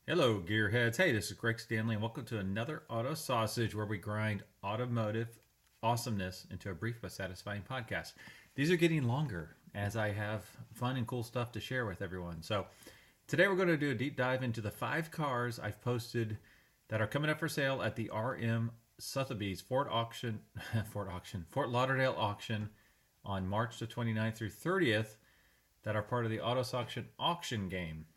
Hello, gearheads. Hey, this is Greg Stanley, and welcome to another Auto Sausage where we grind automotive awesomeness into a brief but satisfying podcast. These are getting longer as I have fun and cool stuff to share with everyone. So, today we're going to do a deep dive into the 5 cars I've posted that are coming up for sale at the RM Sotheby's Fort Lauderdale auction on March the 29th through 30th that are part of the Auto auction game.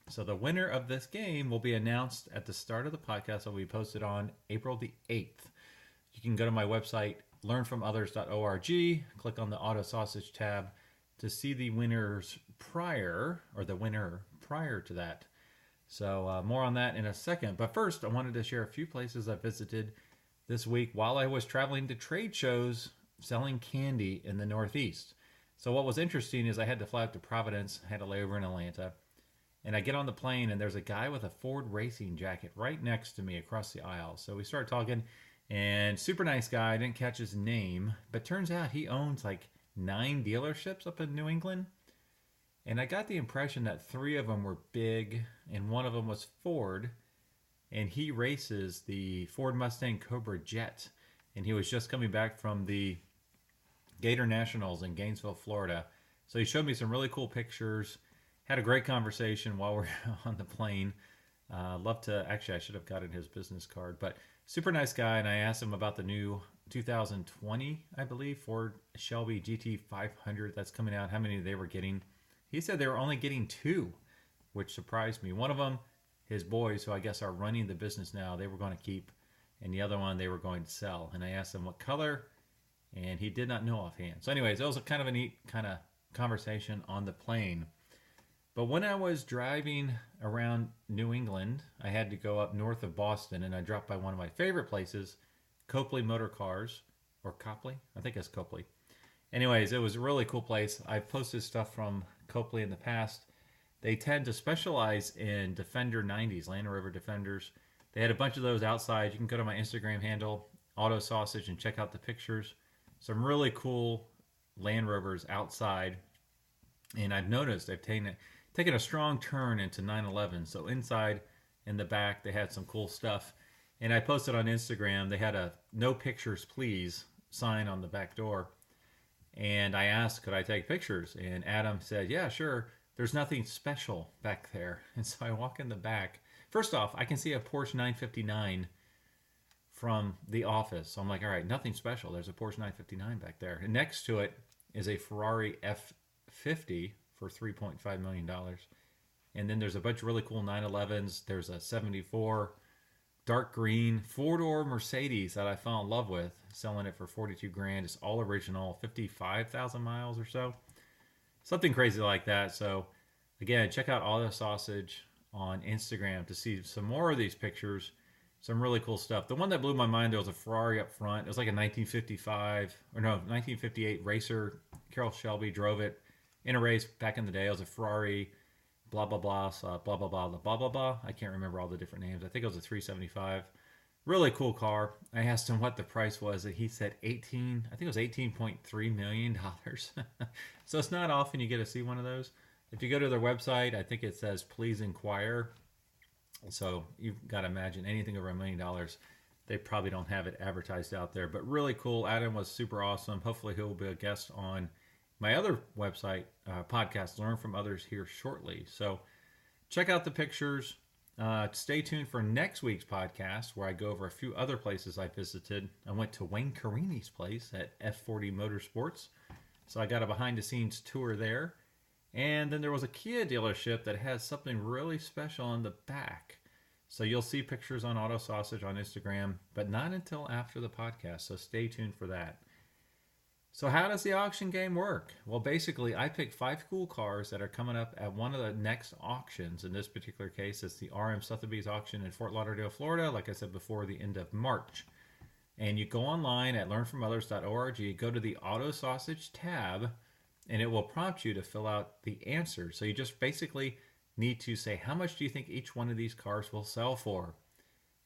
So the winner of this game will be announced at the start of the podcast. That will be posted on April the 8th. You can go to my website, learnfromothers.org, click on the Auto Sausage tab to see the winners prior, or the winner prior to that. So more on that in a second. But first, I wanted to share a few places I visited this week while I was traveling to trade shows selling candy in the Northeast. So what was interesting is I had to fly up to Providence, had a layover in Atlanta. And I get on the plane, and there's a guy with a Ford racing jacket right next to me across the aisle. So we start talking, and super nice guy. I didn't catch his name, but turns out he owns like 9 dealerships up in New England. And I got the impression that 3 of them were big, and one of them was Ford. And he races the Ford Mustang Cobra Jet. And he was just coming back from the Gator Nationals in Gainesville, Florida. So he showed me some really cool pictures. Had a great conversation while we're on the plane. Actually, I should have gotten his business card, but super nice guy. And I asked him about the new 2020, I believe, Ford Shelby GT 500 that's coming out, how many they were getting. He said they were only getting 2, which surprised me. One of them, his boys, who I guess are running the business now, they were going to keep, and the other one they were going to sell. And I asked him what color, and he did not know offhand. So anyways, that was a kind of a neat kind of conversation on the plane. But when I was driving around New England, I had to go up north of Boston, and I dropped by one of my favorite places, Copley Motorcars, or Copley? I think it's Copley. Anyways, it was a really cool place. I've posted stuff from Copley in the past. They tend to specialize in Defender 90s, Land Rover Defenders. They had a bunch of those outside. You can go to my Instagram handle, Auto Sausage, and check out the pictures. Some really cool Land Rovers outside. And I've noticed they've taken a strong turn into 911. So inside in the back, they had some cool stuff. And I posted on Instagram, they had a no pictures please sign on the back door. And I asked, could I take pictures? And Adam said, yeah, sure. There's nothing special back there. And so I walk in the back. First off, I can see a Porsche 959 from the office. So I'm like, all right, nothing special. There's a Porsche 959 back there. And next to it is a Ferrari F50 for $3.5 million. And then there's a bunch of really cool 911s. There's a 74 dark green 4-door Mercedes that I fell in love with, selling it for 42 grand. It's all original, 55,000 miles or so. Something crazy like that. So again, check out Auto Sausage on Instagram to see some more of these pictures. Some really cool stuff. The one that blew my mind, there was a Ferrari up front. It was like a 1958 racer. Carroll Shelby drove it in a race back in the day. It was a Ferrari, blah, blah, blah, so blah, blah, blah, blah, blah, blah. I can't remember all the different names. I think it was a 375. Really cool car. I asked him what the price was, and he said I think it was $18.3 million. So it's not often you get to see one of those. If you go to their website, I think it says, please inquire. So you've got to imagine anything over $1 million, they probably don't have it advertised out there. But really cool. Adam was super awesome. Hopefully he'll be a guest on my other website, podcast, Learn From Others, here shortly. So check out the pictures. Stay tuned for next week's podcast where I go over a few other places I visited. I went to Wayne Carini's place at F40 Motorsports. So I got a behind-the-scenes tour there. And then there was a Kia dealership that has something really special in the back. So you'll see pictures on Auto Sausage on Instagram, but not until after the podcast. So stay tuned for that. So how does the auction game work? Well, basically, I pick 5 cool cars that are coming up at one of the next auctions. In this particular case, it's the RM Sotheby's auction in Fort Lauderdale, Florida, like I said before, the end of March. And you go online at learnfromothers.org, go to the Auto Sausage tab, and it will prompt you to fill out the answers. So you just basically need to say, how much do you think each one of these cars will sell for?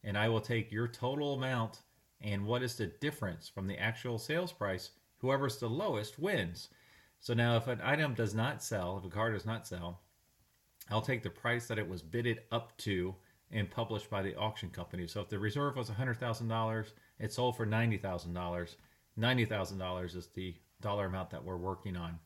And I will take your total amount and what is the difference from the actual sales price. Whoever's the lowest wins. So now if an item does not sell, if a car does not sell, I'll take the price that it was bidded up to and published by the auction company. So if the reserve was $100,000, it sold for $90,000. $90,000 is the dollar amount that we're working on.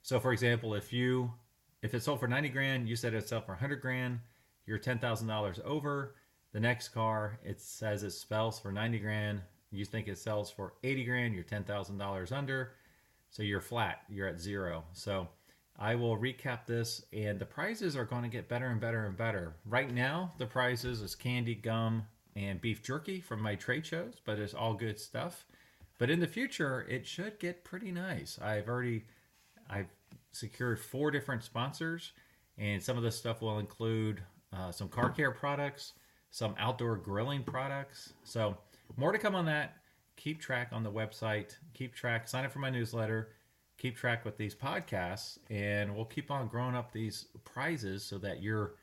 So for example, if it sold for 90 grand, you said it sold for 100 grand, you're $10,000 over. The next car, it says it sells for 90 grand, you think it sells for 80 grand, you're $10,000 under. So you're flat, you're at zero. So I will recap this, and the prizes are going to get better and better and better. Right now, the prizes is candy, gum, and beef jerky from my trade shows, but it's all good stuff. But in the future, it should get pretty nice. I've secured 4 different sponsors, and some of this stuff will include some car care products, some outdoor grilling products. So more to come on that. Keep track on the website. Keep track. Sign up for my newsletter. Keep track with these podcasts, and we'll keep on growing up these prizes so that your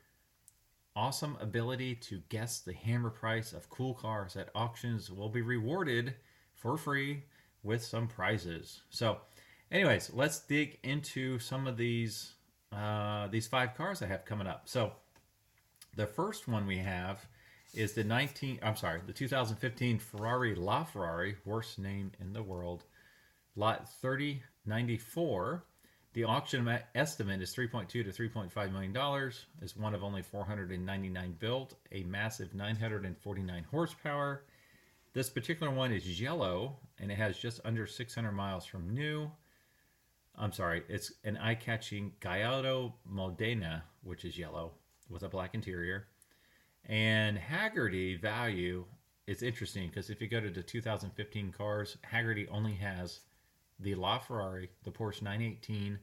awesome ability to guess the hammer price of cool cars at auctions will be rewarded for free with some prizes. So anyways, let's dig into some of these 5 cars I have coming up. So the first one we have is the 2015 Ferrari LaFerrari, worst name in the world, lot 3094. The auction estimate is $3.2 to $3.5 million. It's one of only 499 built, a massive 949 horsepower. This particular one is yellow, and it has just under 600 miles from new. It's an eye-catching Gallardo Modena, which is yellow with a black interior. And Hagerty value is interesting because if you go to the 2015 cars, Hagerty only has the LaFerrari, the Porsche 918,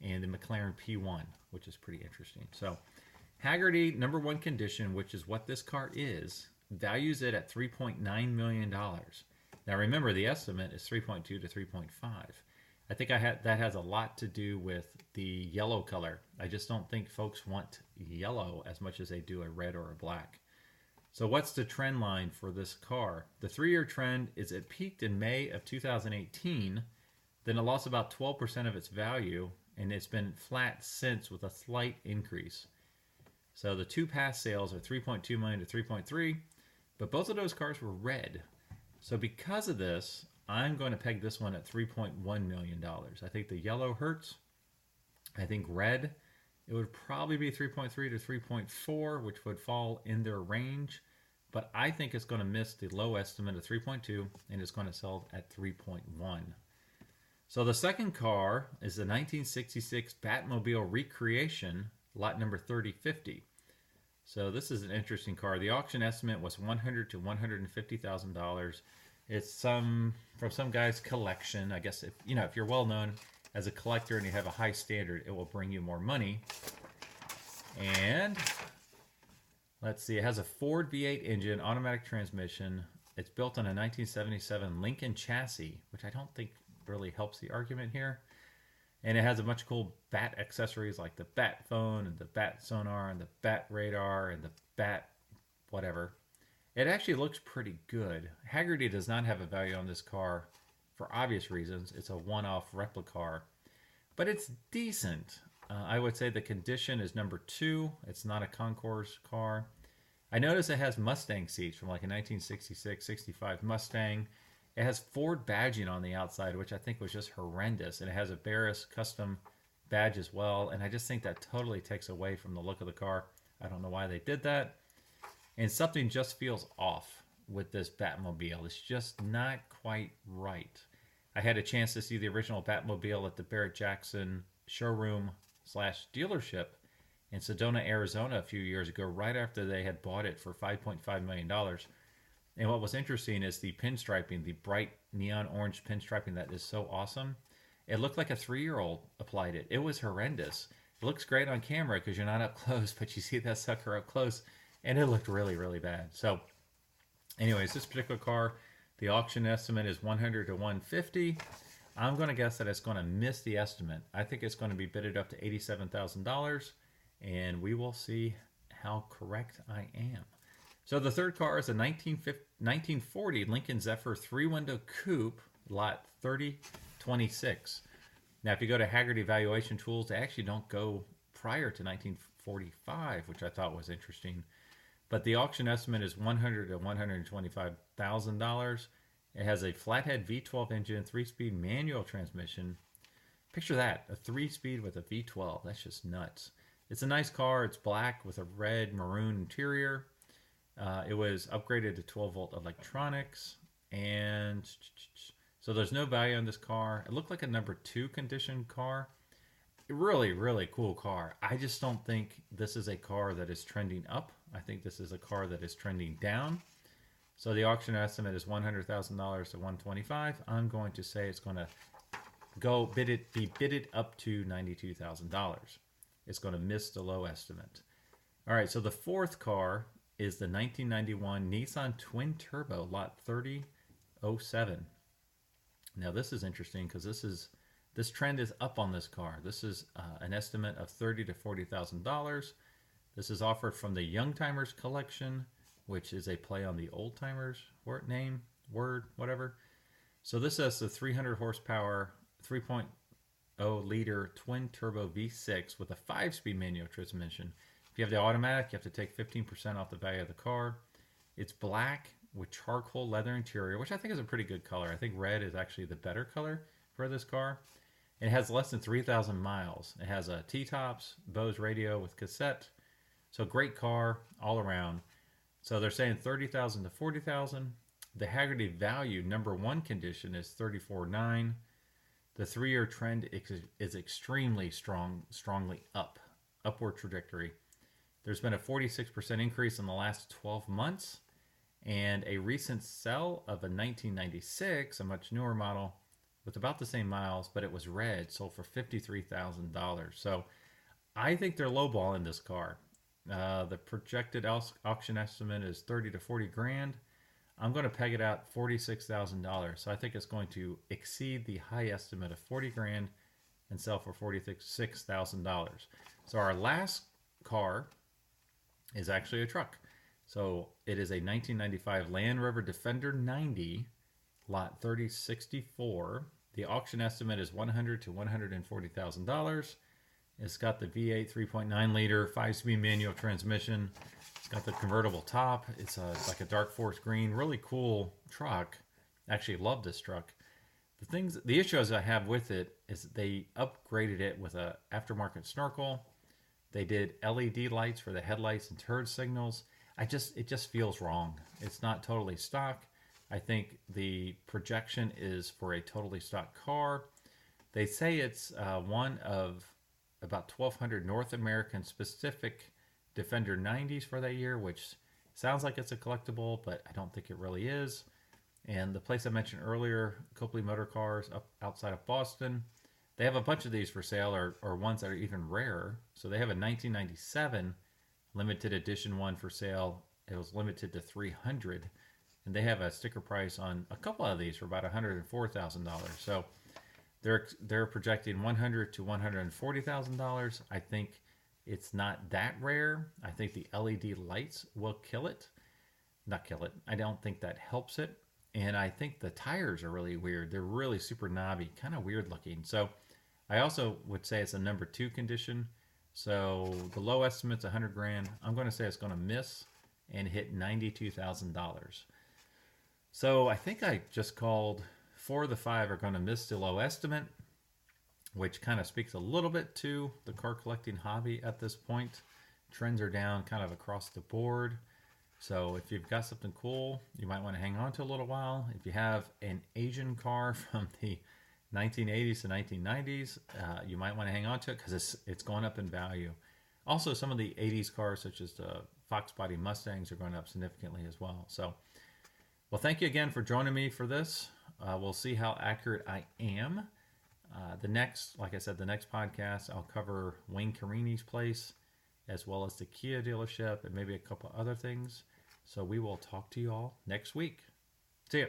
and the McLaren P1, which is pretty interesting. So Hagerty, number 1 condition, which is what this car is, values it at $3.9 million. Now remember, the estimate is 3.2 to 3.5. I think that has a lot to do with the yellow color. I just don't think folks want yellow as much as they do a red or a black. So what's the trend line for this car? The 3-year trend is it peaked in May of 2018, then it lost about 12% of its value, and it's been flat since with a slight increase. So the 2 past sales are 3.2 million to 3.3, but both of those cars were red. So because of this, I'm going to peg this one at $3.1 million. I think the yellow hurts. I think red, it would probably be 3.3 to 3.4, which would fall in their range. But I think it's going to miss the low estimate of 3.2, and it's going to sell at 3.1. So the second car is the 1966 Batmobile Recreation, lot number 3050. So this is an interesting car. The auction estimate was $100,000 to $150,000. It's from some guy's collection. I guess if you're well known as a collector and you have a high standard, it will bring you more money. And let's see, it has a Ford V8 engine, automatic transmission. It's built on a 1977 Lincoln chassis, which I don't think really helps the argument here. And it has a bunch of cool bat accessories like the bat phone and the bat sonar and the bat radar and the bat whatever. It actually looks pretty good. Hagerty does not have a value on this car for obvious reasons. It's a one-off replica car, but it's decent. I would say the condition is number 2. It's not a concours car. I notice it has Mustang seats from like a 1966-65 Mustang. It has Ford badging on the outside, which I think was just horrendous. And it has a Barris custom badge as well. And I just think that totally takes away from the look of the car. I don't know why they did that. And something just feels off with this Batmobile. It's just not quite right. I had a chance to see the original Batmobile at the Barrett-Jackson showroom/dealership in Sedona, Arizona a few years ago, right after they had bought it for $5.5 million. And what was interesting is the pinstriping, the bright neon orange pinstriping that is so awesome. It looked like a 3-year-old applied it. It was horrendous. It looks great on camera because you're not up close, but you see that sucker up close. And it looked really, really bad. So anyways, this particular car, the auction estimate is $100,000 to $150,000. I'm going to guess that it's going to miss the estimate. I think it's going to be bidded up to $87,000. And we will see how correct I am. So the third car is a 1940 Lincoln Zephyr 3-window coupe, lot 3026. Now, if you go to Hagerty Valuation Tools, they actually don't go prior to 1945, which I thought was interesting. But the auction estimate is $100,000 to $125,000. It has a flathead V12 engine, 3-speed manual transmission. Picture that, a 3-speed with a V12. That's just nuts. It's a nice car. It's black with a red maroon interior. It was upgraded to 12-volt electronics. And so there's no value on this car. It looked like a number 2 condition car. Really, really cool car. I just don't think this is a car that is trending up. I think this is a car that is trending down. So the auction estimate is $100,000 to $125,000. I'm going to say it's going to be bidded up to $92,000. It's going to miss the low estimate. All right, so the fourth car is the 1991 Nissan Twin Turbo Lot 3007. Now this is interesting because this trend is up on this car. This is an estimate of $30,000 to $40,000. This is offered from the Youngtimers collection, which is a play on the Old Timers whatever. So this has the 300 horsepower, 3.0 liter twin turbo V6 with a 5-speed manual transmission. If you have the automatic, you have to take 15% off the value of the car. It's black with charcoal leather interior, which I think is a pretty good color. I think red is actually the better color for this car. It has less than 3,000 miles. It has a T-tops, Bose radio with cassette. So great car all around. So they're saying $30,000 to $40,000. The Haggerty value number 1 condition is $34,900. The 3-year trend is extremely strongly upward trajectory. There's been a 46% increase in the last 12 months, and a recent sell of a 1996, a much newer model, with about the same miles, but it was red, sold for $53,000. So I think they're lowballing this car. The projected auction estimate is $30,000 to $40,000. I'm going to peg it out $46,000. So I think it's going to exceed the high estimate of $40,000 and sell for $46,000. So our last car is actually a truck. So it is a 1995 Land Rover Defender 90, lot 3064. The auction estimate is $100,000 to $140,000. It's got the V8 3.9 liter 5-speed manual transmission. It's got the convertible top. It's like a dark forest green, really cool truck. Actually love this truck. The issues I have with it is they upgraded it with a aftermarket snorkel. They did LED lights for the headlights and turn signals. It just feels wrong. It's not totally stock. I think the projection is for a totally stock car. They say it's one of about 1,200 North American specific Defender 90s for that year, which sounds like it's a collectible, but I don't think it really is. And the place I mentioned earlier, Copley Motorcars up outside of Boston, they have a bunch of these for sale, or ones that are even rarer. So they have a 1997 limited edition one for sale. It was limited to 300, and they have a sticker price on a couple of these for about $104,000. So they're projecting $100,000 to $140,000. I think it's not that rare. I think the LED lights will kill it. Not kill it. I don't think that helps it. And I think the tires are really weird. They're really super knobby, kind of weird looking. So I also would say it's a number 2 condition. So the low estimate's $100,000. I'm going to say it's going to miss and hit $92,000. So I think I just called 4 of the 5 are going to miss the low estimate, which kind of speaks a little bit to the car collecting hobby at this point. Trends are down kind of across the board. So if you've got something cool, you might want to hang on to a little while. If you have an Asian car from the 1980s to 1990s, you might want to hang on to it because it's going up in value. Also, some of the 80s cars, such as the Fox Body Mustangs, are going up significantly as well. So, well, thank you again for joining me for this. We'll see how accurate I am. Like I said, the next podcast, I'll cover Wayne Carini's place, as well as the Kia dealership, and maybe a couple other things. So we will talk to you all next week. See ya.